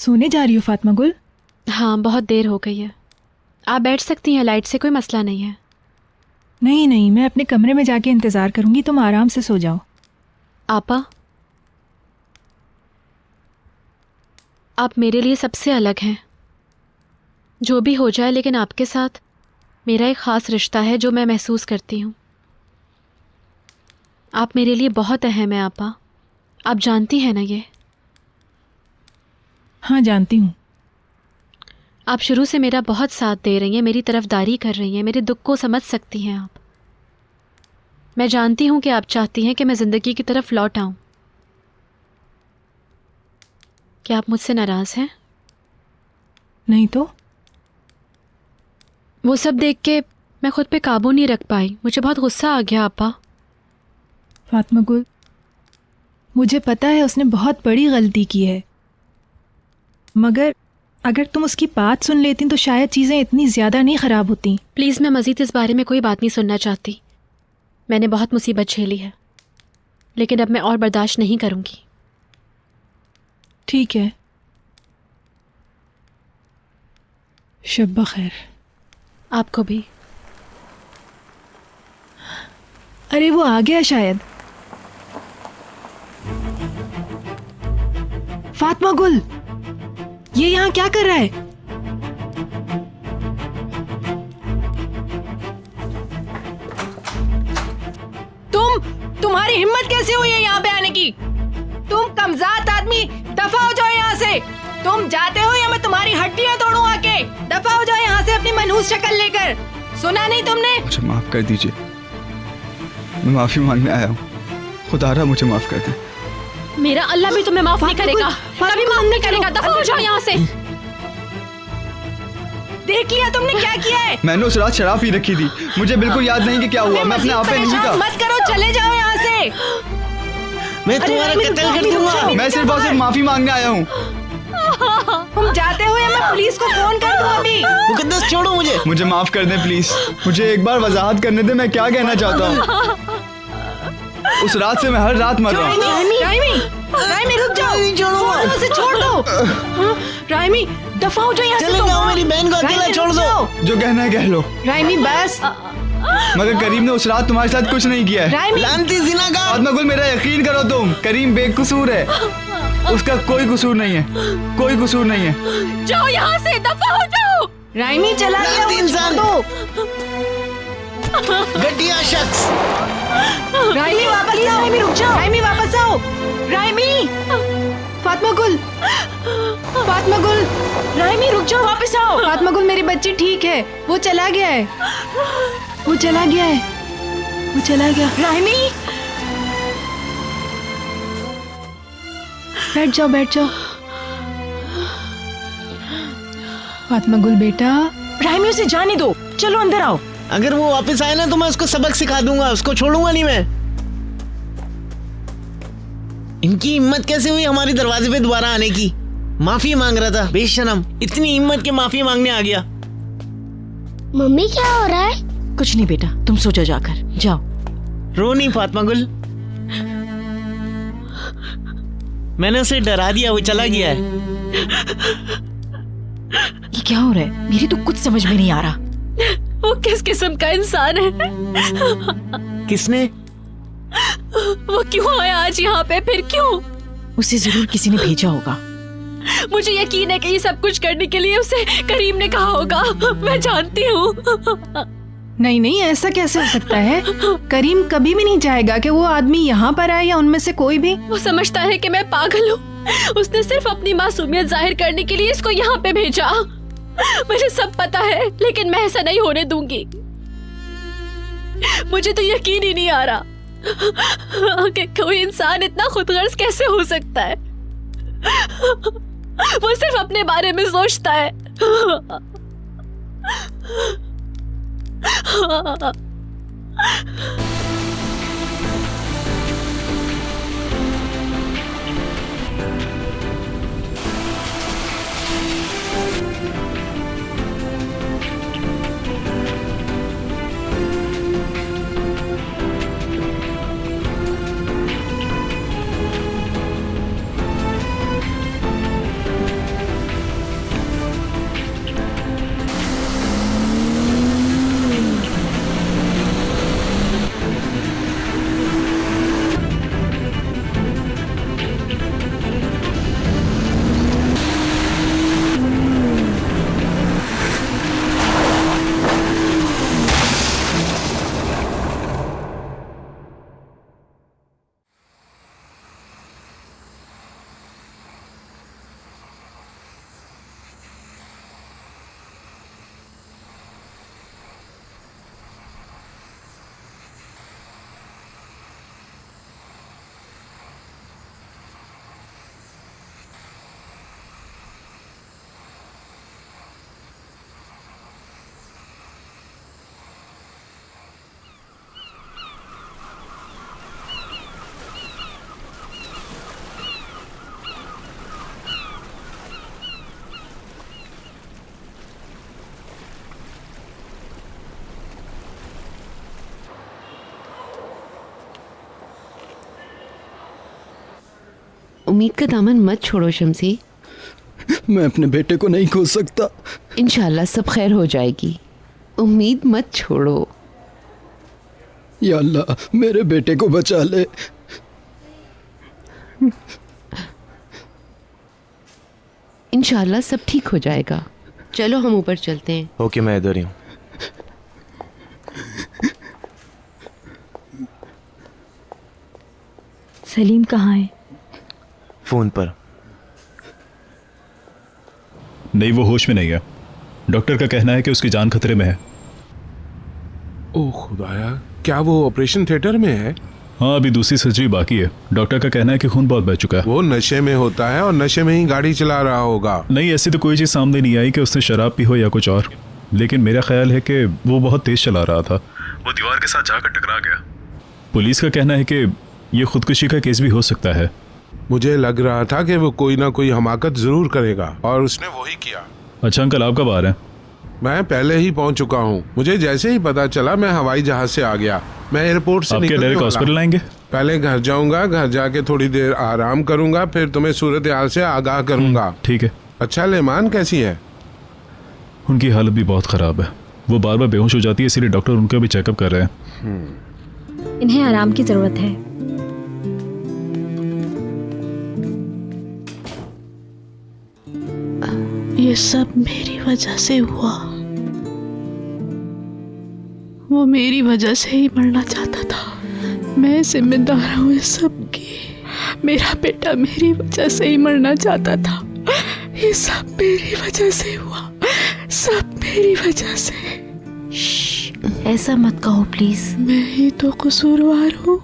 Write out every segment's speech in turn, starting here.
सोने जा रही हो फातिमा गुल? हाँ, बहुत देर हो गई है। आप बैठ सकती हैं, लाइट से कोई मसला नहीं है। नहीं नहीं, मैं अपने कमरे में जाके इंतज़ार करूंगी, तुम आराम से सो जाओ। आपा, आप मेरे लिए सबसे अलग हैं। जो भी हो जाए, लेकिन आपके साथ मेरा एक ख़ास रिश्ता है जो मैं महसूस करती हूँ। आप मेरे लिए बहुत अहम हैं आपा, आप जानती हैं ना ये? हाँ जानती हूँ। आप शुरू से मेरा बहुत साथ दे रही हैं, मेरी तरफदारी कर रही हैं, मेरे दुख को समझ सकती हैं आप। मैं जानती हूँ कि आप चाहती हैं कि मैं ज़िंदगी की तरफ लौट आऊँ। क्या आप मुझसे नाराज़ हैं? नहीं तो? वो सब देख के मैं खुद पे काबू नहीं रख पाई, मुझे बहुत गुस्सा आ गया आपा। फातिमा गुल, मुझे पता है उसने बहुत बड़ी गलती की है, मगर अगर तुम उसकी बात सुन लेती तो शायद चीज़ें इतनी ज़्यादा नहीं ख़राब होती। प्लीज़, मैं मज़ीद इस बारे में कोई बात नहीं सुनना चाहती। मैंने बहुत मुसीबत झेली है, लेकिन अब मैं और बर्दाश्त नहीं करूँगी। ठीक है, शब बखैर। आपको भी। अरे वो आ गया शायद। फातिमा गुल, ये यहाँ क्या कर रहा है? तुम्हारी हिम्मत कैसे हुई है यहाँ पे आने की? तुम कमज़ात आदमी, दफा हो जाओ यहाँ से। तुम जाते हो या मैं तुम्हारी हड्डियां तोड़ूं आके। दफा हो जाओ यहाँ से अपनी मनहूस शक्ल लेकर। सुना नहीं तुमने? मुझे माफ कर दीजिए, मैं माफी मांगने आया हूँ। खुदारा मुझे माफ कर दे। मेरा अल्लाह भी तुम्हें माफ नहीं करेगा, कभी माफ नहीं करेगा। दफा हो जाओ यहाँ से। देख लिया तुमने क्या किया है? मैंने उस रात शराब पी रखी थी, मुझे बिल्कुल याद नहीं कि क्या हुआ। मैं अपने आप पे नहीं था। मत करो, चले जाओ यहाँ से। मैं तुम्हारा कत्ल कर दूंगा। मैं सिर्फ और सिर्फ माफी मांगने आया हूँ। तुम जाते हो या मैं पुलिस को फोन कर दूं अभी। मुकद्दस छोड़ो मुझे। मुझे माफ कर दे प्लीज। मुझे एक बार वजाहत करने दे, मैं क्या कहना चाहता हूँ। उस रात से मैं हर रात मर रहा हूँ। राइमी रुक जाओ, उसे छोड़ दो। राइमी दफा हो जाओ यहाँ से। चले जाओ, मेरी बहन को अकेला छोड़ दो। जो कहना है कह लो। राइमी बस। मगर करीम ने उस रात तुम्हारे साथ कुछ नहीं किया है। लानती ज़िनाकार। फातिमा गुल, मेरा यकीन करो तुम। करीम बेकसूर है, उसका कोई कसूर नहीं है, कोई कसूर नहीं है। जाओ यहाँ से, दफा हो जाओ। राइमी चला गया, इंसान दो। घटिया शख्स। राइमी वापस आओ। राइमी रुक जाओ। राइमी वापस आओ। राइमी। फातिमा गुल, फातिमा गुल, राइमी रुक जाओ, वापस आओ। फातिमा गुल, मेरी बच्ची ठीक है, वो चला गया है, वो चला गया है, वो चला गया। राइमी बैठ जाओ, बैठ जाओ। फातिमा गुल बेटा, राइमी उसे जाने दो, चलो अंदर आओ। अगर वो वापस आए ना तो मैं उसको सबक सिखा दूंगा, उसको छोड़ूंगा नहीं मैं। इनकी हिम्मत कैसे हुई हमारे दरवाजे पे दोबारा आने की? माफी मांग रहा था, बेशरम, इतनी हिम्मत के माफी मांगने आ गया। मम्मी क्या हो रहा है? कुछ नहीं बेटा, तुम सो जाओ, जाकर जाओ। रो नहीं फातिमा गुल, मैंने उसे डरा दिया, वो चला गया है। ये क्या हो रहा है? मेरी तो कुछ समझ में नहीं आ रहा। वो किस किस्म का इंसान है? किसने? वो क्यों आया आज यहाँ पे? फिर क्यों? उसे जरूर किसी ने भेजा होगा। मुझे यकीन है कि ये सब कुछ करने के लिए उसे करीम ने कहा होगा, मैं जानती हूँ। नहीं नहीं, ऐसा कैसे हो सकता है? करीम कभी भी नहीं चाहेगा कि वो आदमी यहाँ पर आए या उनमें से कोई भी। वो समझता है कि मैं पागल हूँ। उसने सिर्फ अपनी मासूमियत जाहिर करने के लिए इसको यहाँ पे भेजा। मुझे सब पता है, लेकिन मैं ऐसा नहीं होने दूंगी। मुझे तो यकीन ही नहीं आ रहा कि कोई इंसान इतना खुदगर्ज कैसे हो सकता है। वो सिर्फ अपने बारे में सोचता है। उम्मीद का दामन मत छोड़ो शम्सी। मैं अपने बेटे को नहीं खो सकता। इंशाल्लाह सब खैर हो जाएगी, उम्मीद मत छोड़ो। या अल्लाह मेरे बेटे को बचा ले। इंशाल्लाह सब ठीक हो जाएगा। चलो हम ऊपर चलते हैं। ओके, मैं इधर ही हूँ। सलीम कहाँ है? फोन पर। नहीं, वो होश में नहीं है। डॉक्टर का कहना है कि उसकी जान खतरे में है। ओह खुदाया, क्या वो ऑपरेशन थिएटर में है? हाँ, अभी दूसरी सर्जरी बाकी है। डॉक्टर का कहना है कि खून बहुत बह चुका है। वो नशे में होता है और नशे में ही गाड़ी चला रहा होगा। नहीं, ऐसी तो कोई चीज़ सामने नहीं आई कि उसने शराब पी हो या कुछ और, लेकिन मेरा ख्याल है कि वो बहुत तेज चला रहा था। वो दीवार के साथ जाकर टकरा गया। पुलिस का कहना है कि ये खुदकुशी का केस भी हो सकता है। मुझे लग रहा था कि वो कोई ना कोई हमाकत जरूर करेगा और उसने वही किया। अच्छा अंकल, आप कब आ रहे हैं? मैं पहले ही पहुंच चुका हूँ। मुझे जैसे ही पता चला मैं हवाई जहाज से आ गया। मैं एयरपोर्ट से आप क्या डायरेक्ट हॉस्पिटल आएंगे? पहले घर जाऊंगा, घर जाके थोड़ी देर आराम करूंगा, फिर तुम्हें सूरत हाल से आगाह करूंगा। ठीक है। अच्छा, लेमान कैसी है? उनकी हालत भी बहुत ख़राब है। वो बार बार बेहोश हो जाती है, इसीलिए डॉक्टर उनका भी चेकअप कर रहे हैं। इन्हें आराम की जरूरत है। ये सब मेरी वजह से हुआ। वो मेरी वजह से ही मरना चाहता था। मैं जिम्मेदार हूँ इस सब की। मेरा बेटा मेरी वजह से ही मरना चाहता था। ये सब मेरी वजह से हुआ, सब मेरी वजह से। ऐसा मत कहो प्लीज। मैं ही तो कसूरवार हूँ।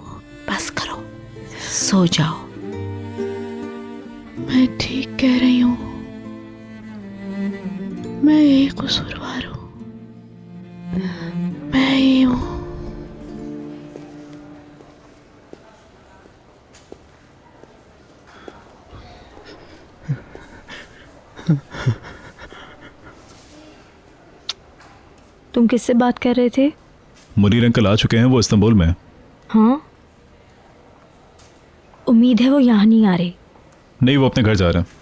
बस करो, सो जाओ। मैं ठीक कह रही हूँ, मैं ही कसूरवार हूँ। मैं ही हूँ। तुम किससे बात कर रहे थे? मुनीर अंकल आ चुके हैं, वो इस्तांबुल में हैं। हाँ, उम्मीद है वो यहाँ नहीं आ रहे। नहीं, वो अपने घर जा रहे हैं।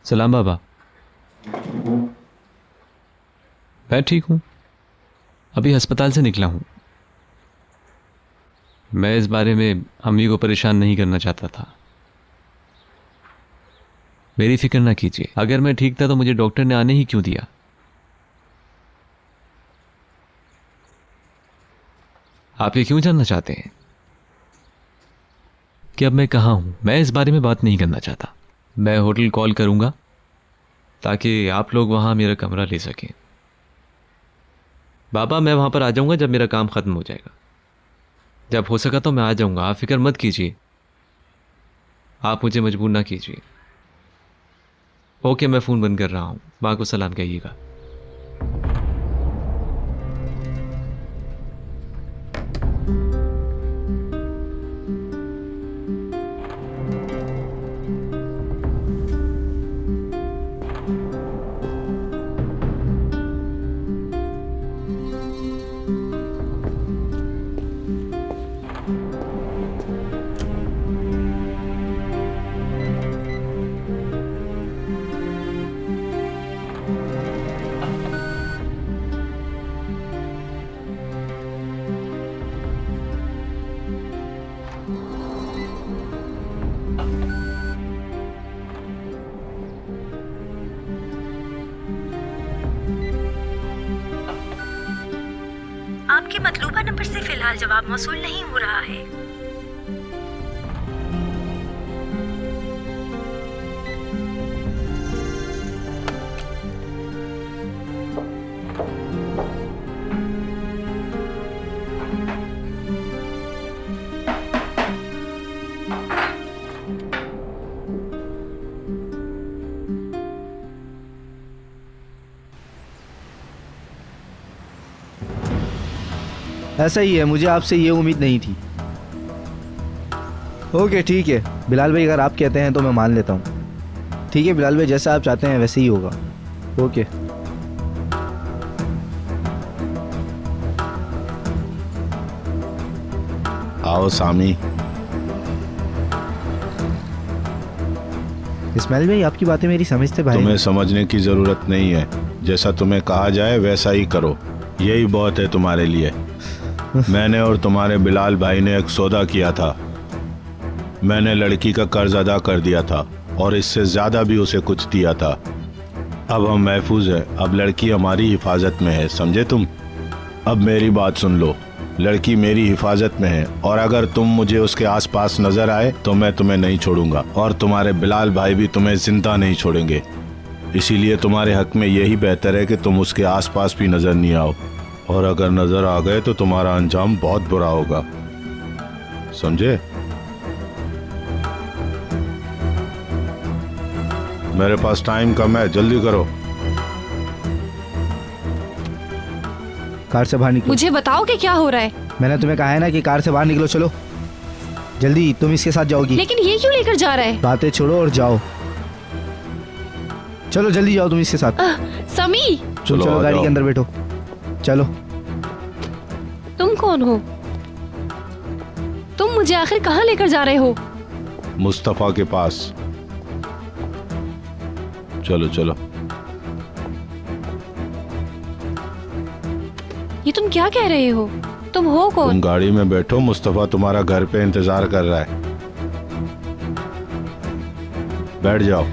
सलाम बाबा। मैं ठीक हूँ, अभी अस्पताल से निकला हूँ। मैं इस बारे में अम्मी को परेशान नहीं करना चाहता था। मेरी फिक्र ना कीजिए, अगर मैं ठीक था तो मुझे डॉक्टर ने आने ही क्यों दिया। आप ये क्यों जानना चाहते हैं कि अब मैं कहाँ हूँ? मैं इस बारे में बात नहीं करना चाहता। मैं होटल कॉल करूँगा ताकि आप लोग वहाँ मेरा कमरा ले सकें। बाबा मैं वहाँ पर आ जाऊँगा जब मेरा काम ख़त्म हो जाएगा। जब हो सका तो मैं आ जाऊँगा, आप फिक्र मत कीजिए, आप मुझे मजबूर ना कीजिए। ओके, मैं फ़ोन बंद कर रहा हूँ, माँ को सलाम कहिएगा। आपके मतलूबा नंबर से फिलहाल जवाब मौसूल नहीं हो रहा है। ऐसा ही है, मुझे आपसे ये उम्मीद नहीं थी। ओके ठीक है बिलाल भाई, अगर आप कहते हैं तो मैं मान लेता हूँ। ठीक है बिलाल भाई, जैसा आप चाहते हैं वैसे ही होगा। ओके। आओ सामी। इस्माइल भाई, आपकी बातें मेरी समझ से बाहर तुम्हें समझने की जरूरत नहीं है, जैसा तुम्हें कहा जाए वैसा ही करो, यही बहुत है तुम्हारे लिए। मैंने और तुम्हारे बिलाल भाई ने एक सौदा किया था। मैंने लड़की का कर्ज अदा कर दिया था और इससे ज्यादा भी उसे कुछ दिया था। अब हम महफूज है, अब लड़की हमारी हिफाजत में है, समझे तुम? अब मेरी बात सुन लो, लड़की मेरी हिफाजत में है और अगर तुम मुझे उसके आसपास नजर आए तो मैं तुम्हें नहीं छोड़ूंगा और तुम्हारे बिलाल भाई भी तुम्हें जिंदा नहीं छोड़ेंगे। इसीलिए तुम्हारे हक में यही बेहतर है कि तुम उसके आसपास भी नजर नहीं आओ, और अगर नजर आ गए तो तुम्हारा अंजाम बहुत बुरा होगा, समझे? मेरे पास टाइम कम है, जल्दी करो। कार से बाहर निकलो। मुझे बताओ कि क्या हो रहा है। मैंने तुम्हें कहा है ना कि कार से बाहर निकलो, चलो जल्दी, तुम इसके साथ जाओगी। लेकिन ये क्यों लेकर जा रहा है? बातें छोड़ो और जाओ, चलो जल्दी जाओ तुम इसके साथ। समी, चलो गाड़ी के अंदर बैठो, चलो। तुम कौन हो? तुम मुझे आखिर कहाँ लेकर जा रहे हो? मुस्तफा के पास। चलो चलो। ये तुम क्या कह रहे हो? तुम हो कौन? तुम गाड़ी में बैठो, मुस्तफा तुम्हारा घर पे इंतजार कर रहा है, बैठ जाओ।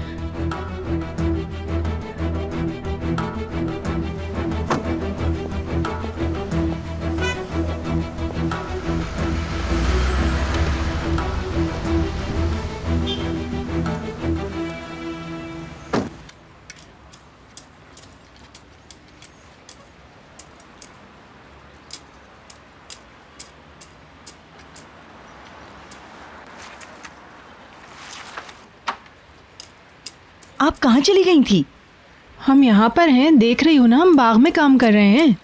आप कहाँ चली गई थी? हम यहाँ पर हैं, देख रही हो ना, हम बाग में काम कर रहे हैं।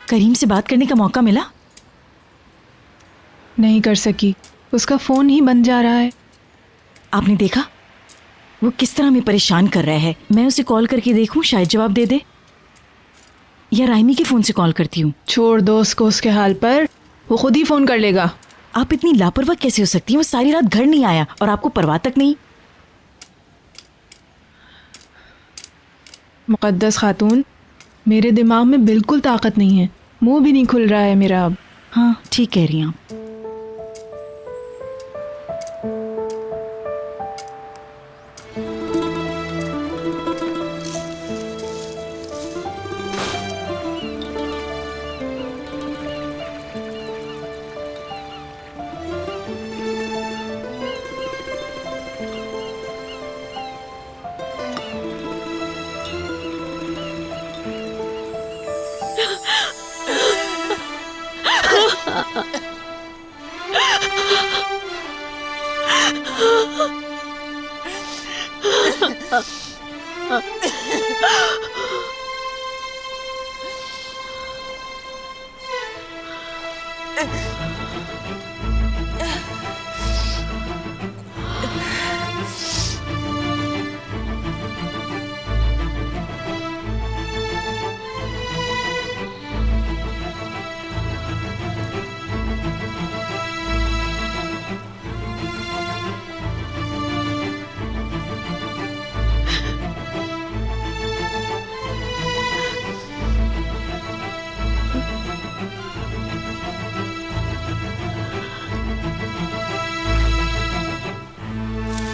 करीम से बात करने का मौका मिला? नहीं कर सकी, उसका फोन ही बंद जा रहा है। आपने देखा वो किस तरह हमें परेशान कर रहा है? मैं उसे कॉल करके देखूं, शायद जवाब दे दे। या राइमी के फोन से कॉल करती हूँ। छोड़ दो उसको उसके हाल पर, वो खुद ही फोन कर लेगा। आप इतनी लापरवाह कैसे हो सकती हैं? वो सारी रात घर नहीं आया और आपको परवाह तक नहीं। मुक़द्दस खातून, मेरे दिमाग में बिल्कुल ताकत नहीं है, मुंह भी नहीं खुल रहा है मेरा अब। हाँ ठीक कह रही हैं आप।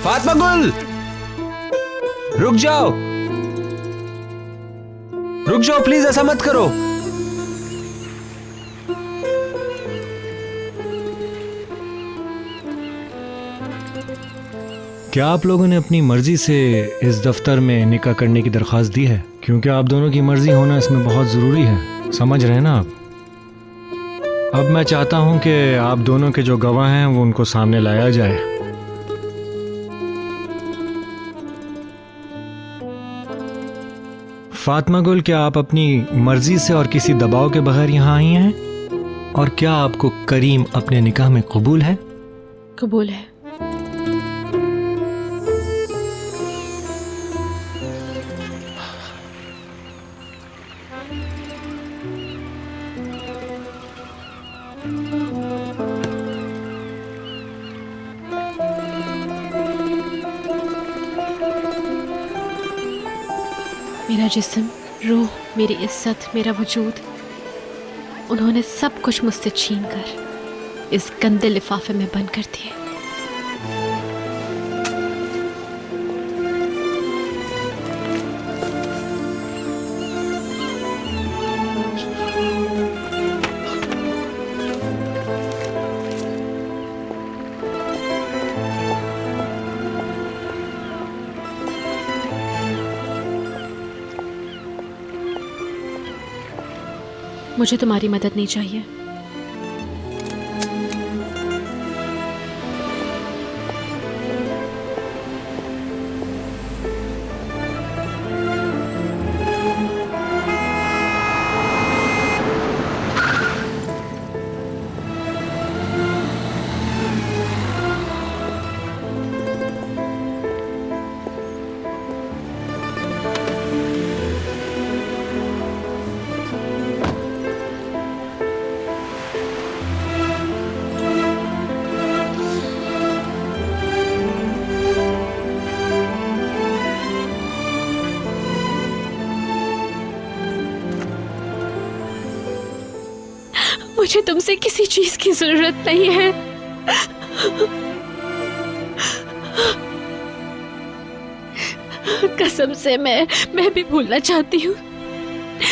फातिमा गुल, रुक जाओ, रुक जाओ प्लीज, ऐसा मत करो। क्या आप लोगों ने अपनी मर्जी से इस दफ्तर में निकाह करने की दरख्वास्त दी है? क्योंकि आप दोनों की मर्जी होना इसमें बहुत ज़रूरी है, समझ रहे हैं ना आप? अब मैं चाहता हूं कि आप दोनों के जो गवाह हैं वो उनको सामने लाया जाए। फातिमा गुल, क्या आप अपनी मर्जी से और किसी दबाव के बगैर यहाँ आई हैं? और क्या आपको करीम अपने निकाह में कबूल है? कबूल है। मेरा जिस्म, रूह, मेरी इज्जत, मेरा वजूद, उन्होंने सब कुछ मुझसे छीन कर इस गंदे लिफाफे में बंद कर दिए। मुझे तुम्हारी मदद नहीं चाहिए। मुझे तुमसे किसी चीज की जरूरत नहीं है। कसम से मैं भी भूलना चाहती हूँ।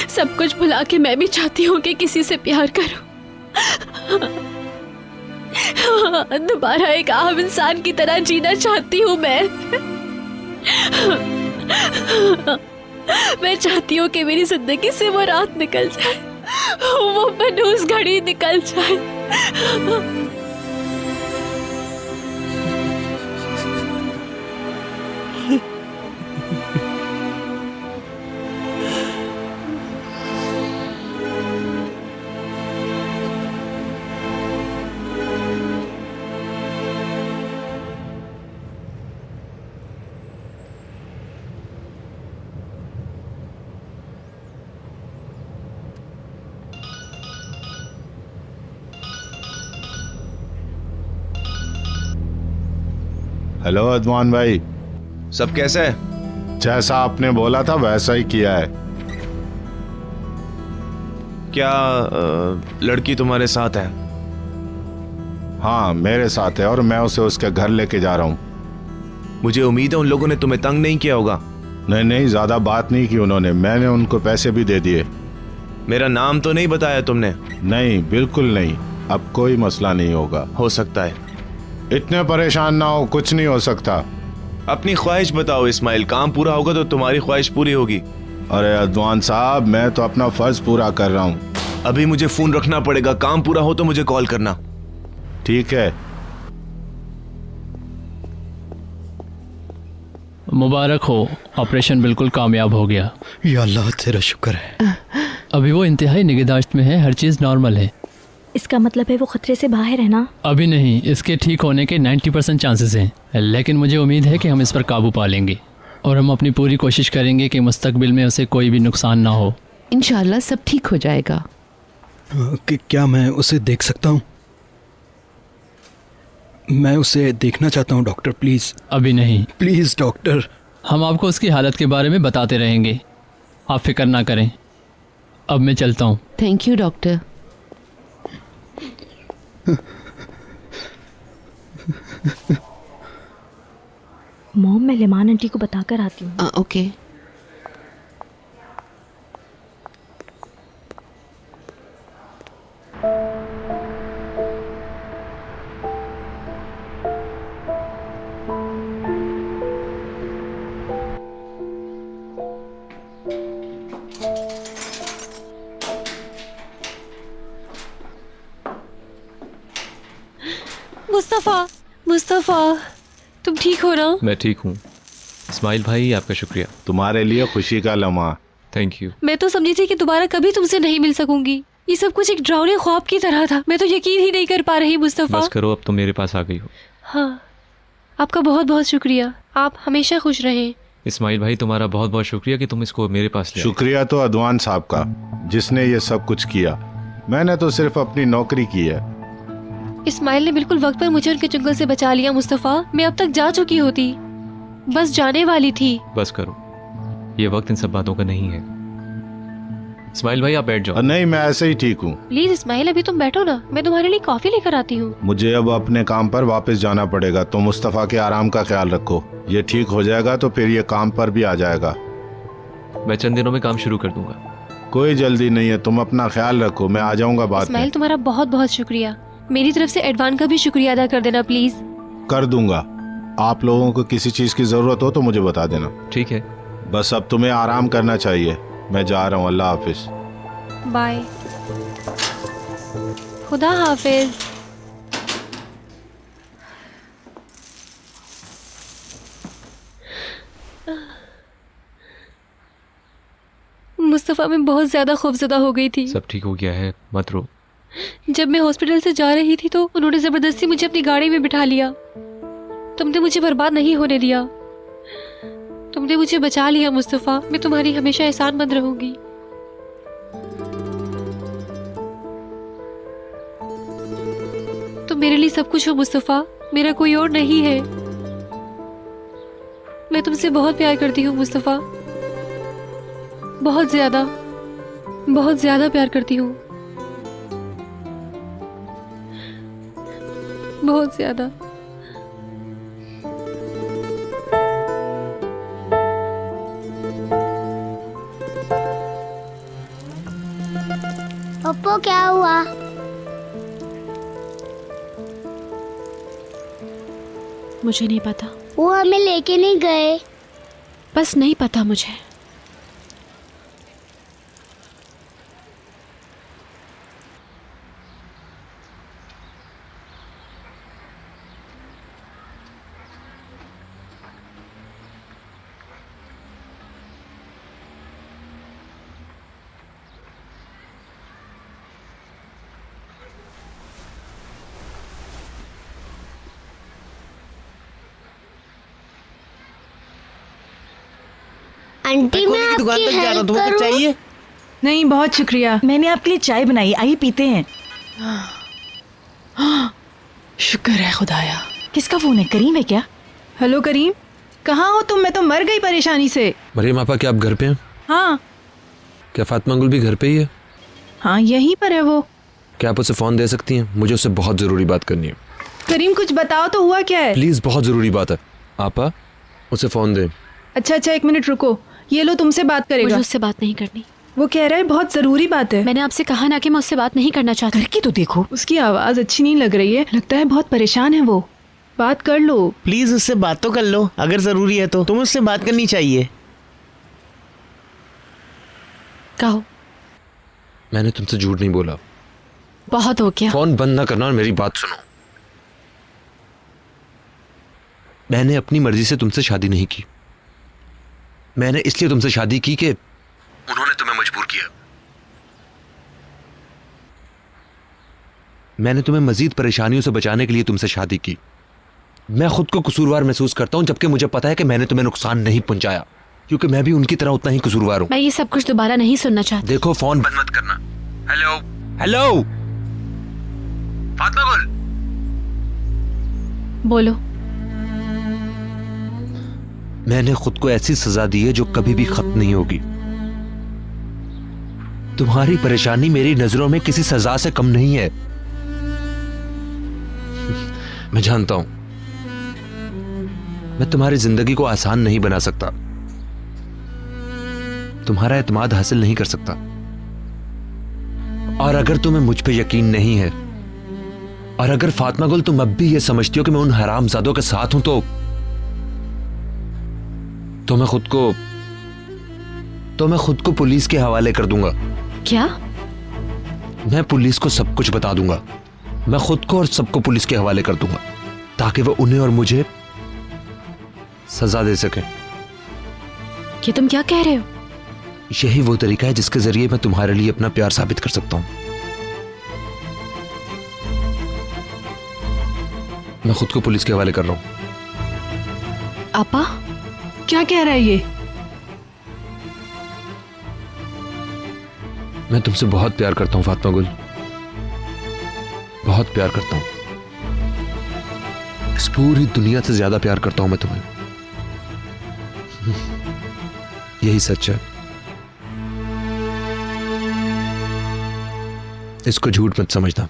सब कुछ भुला के मैं भी चाहती हूँ कि किसी से प्यार करूं। दोबारा एक आम इंसान की तरह जीना चाहती हूँ मैं चाहती हूँ कि मेरी जिंदगी से वो रात निकल जाए, वो मनहूस घड़ी निकल जाए। हेलो अदवान भाई, सब कैसा है? जैसा आपने बोला था वैसा ही किया है। क्या लड़की तुम्हारे साथ है? हाँ मेरे साथ है और मैं उसे उसके घर लेके जा रहा हूँ। मुझे उम्मीद है उन लोगों ने तुम्हें तंग नहीं किया होगा। नहीं, ज्यादा बात नहीं की उन्होंने, मैंने उनको पैसे भी दे दिए। मेरा नाम तो नहीं बताया तुमने? नहीं, बिल्कुल नहीं। अब कोई मसला नहीं होगा। हो सकता है। इतने परेशान ना हो, कुछ नहीं हो सकता। अपनी ख्वाहिश बताओ इस्माइल, काम पूरा होगा तो तुम्हारी ख्वाहिश पूरी होगी। अरे अदवान साहब, मैं तो अपना फर्ज पूरा कर रहा हूँ। अभी मुझे फोन रखना पड़ेगा, काम पूरा हो तो मुझे कॉल करना। ठीक है। मुबारक हो, ऑपरेशन बिल्कुल कामयाब हो गया। या अल्लाह तेरा शुक्र है। अभी वो इंतहाई निगहदाश्त में है, हर चीज़ नॉर्मल है। इसका मतलब है वो खतरे से बाहर है ना? अभी नहीं, इसके ठीक होने के 90% चांसेस हैं, लेकिन मुझे उम्मीद है कि हम इस पर काबू पा लेंगे और हम अपनी पूरी कोशिश करेंगे कि मुस्तकबिल में उसे कोई भी नुकसान ना हो। इंशाल्लाह सब ठीक हो जाएगा। क्या मैं उसे देख सकता हूँ? मैं उसे देखना चाहता हूँ डॉक्टर, प्लीज़। अभी नहीं। Please doctor. हम आपको उसकी हालत के बारे में बताते रहेंगे, आप फिक्र ना करें। अब मैं चलता हूँ। Thank you doctor. मॉम, मैं लेमान आंटी को बताकर आती हूँ। ओके। मुस्तफ़ा, मुस्तफ़ा, तुम ठीक हो ना? मैं ठीक हूँ। इस्माइल भाई, आपका शुक्रिया। तुम्हारे लिए खुशी का लम्हा। Thank you. मैं तो समझी थी कि दोबारा कभी तुमसे नहीं मिल सकूंगी। ये सब कुछ एक डरावने ख्वाब की तरह था। मैं तो यकीन ही नहीं कर पा रही मुस्तफ़ा। बस करो, अब तुम मेरे पास आ गई हो। हाँ, आपका बहुत बहुत शुक्रिया। आप हमेशा खुश रहें। इस्माइल भाई, तुम्हारा बहुत बहुत शुक्रिया कि तुम इसको मेरे पास ले आए। शुक्रिया तो अदवान साहब का, जिसने ये सब कुछ किया। मैंने तो सिर्फ अपनी नौकरी की है। इस्माइल ने बिल्कुल वक्त पर मुझे उनके चंगुल से बचा लिया मुस्तफ़ा। मैं अब तक जा चुकी होती, बस जाने वाली थी। बस करो, ये वक्त इन सब बातों का नहीं है। इस्माइल भाई, आप बैठ जाओ। नहीं, मैं ऐसे ही ठीक हूँ। प्लीज इस्माइल, अभी तुम बैठो ना, मैं तुम्हारे लिए कॉफी लेकर आती हूँ। मुझे अब अपने काम पर वापस जाना पड़ेगा, तो मुस्तफ़ा के आराम का ख्याल रखो। ये ठीक हो जाएगा तो फिर ये काम पर भी आ जाएगा। मैं चंद दिनों में काम शुरू कर दूंगा। कोई जल्दी नहीं है, तुम अपना ख्याल रखो, मैं आ जाऊंगा बाद में। इस्माइल, तुम्हारा बहुत बहुत शुक्रिया। मेरी तरफ से एडवान का भी शुक्रिया अदा कर देना प्लीज। कर दूंगा। आप लोगों को किसी चीज की जरूरत हो तो मुझे बता देना। ठीक है। बस अब तुम्हें आराम करना चाहिए। मैं जा रहा हूँ, अल्लाह हाफिज। बाय। खुदा हाफिज। मुस्तफ़ा, मैं बहुत ज्यादा खौफज़दा हो गई थी। सब ठीक हो गया है, मत रो। जब मैं हॉस्पिटल से जा रही थी तो उन्होंने जबरदस्ती मुझे अपनी गाड़ी में बिठा लिया। तुमने मुझे बर्बाद नहीं होने दिया, तुमने मुझे बचा लिया मुस्तफ़ा। मैं तुम्हारी हमेशा एहसानमंद रहूंगी। तुम मेरे लिए सब कुछ हो मुस्तफ़ा, मेरा कोई और नहीं है। मैं तुमसे बहुत प्यार करती हूँ मुस्तफ़ा, बहुत ज्यादा प्यार करती हूँ, बहुत ज्यादा। पप्पू, क्या हुआ? मुझे नहीं पता। वो हमें लेके नहीं गए। बस नहीं पता मुझे। आंटी, मैं आपकी दुकान तक जा रहा हूँ, हेल्प तुम्हें कुछ करूँ? चाहिए? नहीं, बहुत शुक्रिया। मैंने आपके लिए चाय बनाई, आइए पीते हैं। शुक्र है खुदाया। किसका फोन है? करीम है क्या? हेलो करीम, कहाँ हो तुम? मैं तो मर गई परेशानी से। मरियम आपा, क्या आप घर पे हैं? हाँ। क्या फातिमा गुल भी घर पे ही है? हाँ, यहीं पर है वो। क्या आप उसे फ़ोन दे सकती हैं? मुझे उससे बहुत ज़रूरी बात करनी है। करीम, कुछ बताओ तो, हुआ क्या है? प्लीज़, बहुत ज़रूरी बात है। आपा, उसे फ़ोन दें। अच्छा, 1 मिनट रुको। ये लो, तुमसे बात करेगा। मुझे उससे बात नहीं करनी। वो कह रहा है बहुत जरूरी बात है। मैंने आपसे कहा ना कि मैं उससे बात नहीं करना चाहती। करके तो देखो। उसकी आवाज अच्छी नहीं लग रही है, लगता है बहुत परेशान है वो। बात कर लो प्लीज, उससे बात तो कर लो। अगर जरूरी है तो तुम उससे बात करनी चाहिए। कहो। मैंने तुमसे झूठ नहीं बोला। बहुत हो गया। फोन बंद ना करना और मेरी बात सुनो। मैंने अपनी मर्जी से तुमसे शादी नहीं की। मैंने इसलिए तुमसे शादी की कि उन्होंने तुम्हें मजबूर किया। मैंने तुम्हें मजीद परेशानियों से बचाने के लिए तुमसे शादी की। मैं खुद को कसूरवार महसूस करता हूं, जबकि मुझे पता है कि मैंने तुम्हें नुकसान नहीं पहुंचाया, क्योंकि मैं भी उनकी तरह उतना ही कसूरवार हूं। मैं ये सब कुछ दोबारा नहीं सुनना चाहती। देखो, फोन बंद मत करना। हेलो हेलो, फातिमा गुल, बोलो। मैंने खुद को ऐसी सजा दी है जो कभी भी खत्म नहीं होगी। तुम्हारी परेशानी मेरी नजरों में किसी सजा से कम नहीं है। मैं जानता हूं मैं तुम्हारी जिंदगी को आसान नहीं बना सकता, तुम्हारा एतमाद हासिल नहीं कर सकता। और अगर तुम्हें मुझ पे यकीन नहीं है, और अगर फातिमा गुल तुम अब भी ये समझती हो कि मैं उन हरामजादों के साथ हूं, तो मैं खुद को पुलिस के हवाले कर दूंगा। क्या? मैं पुलिस को सब कुछ बता दूंगा। मैं खुद को और सबको पुलिस के हवाले कर दूंगा, ताकि वो उन्हें और मुझे सजा दे सके। ये तुम क्या कह रहे हो? यही वो तरीका है जिसके जरिए मैं तुम्हारे लिए अपना प्यार साबित कर सकता हूं। मैं खुद को पुलिस के हवाले कर रहा हूं। आपा, क्या कह रहा है ये? मैं तुमसे बहुत प्यार करता हूं फातिमा गुल, बहुत प्यार करता हूं। इस पूरी दुनिया से ज्यादा प्यार करता हूं मैं तुम्हें। यही सच है। इसको झूठ मत समझना।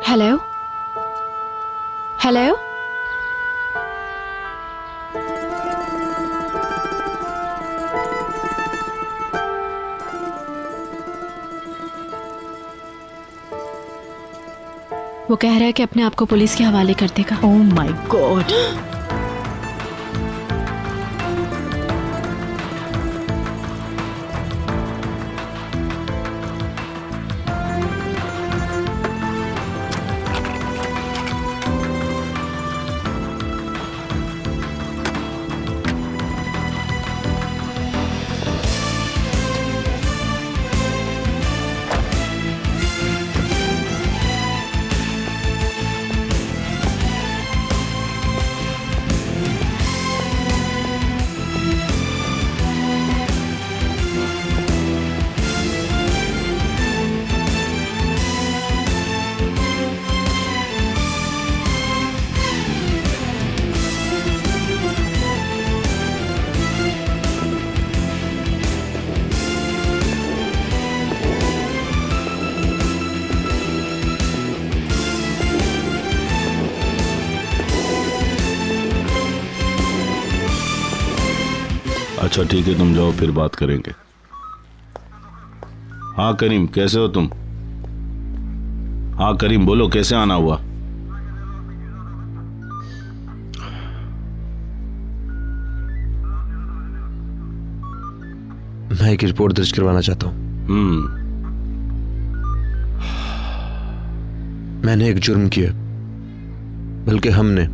हेलो हेलो, वो कह रहा है कि अपने आप को पुलिस के हवाले कर देगा। Oh my God. अच्छा ठीक है, तुम जाओ, फिर बात करेंगे। हाँ करीम, कैसे हो तुम? हाँ करीम, बोलो कैसे आना हुआ? मैं एक रिपोर्ट दर्ज करवाना चाहता हूं। मैंने एक जुर्म किया, बल्कि हमने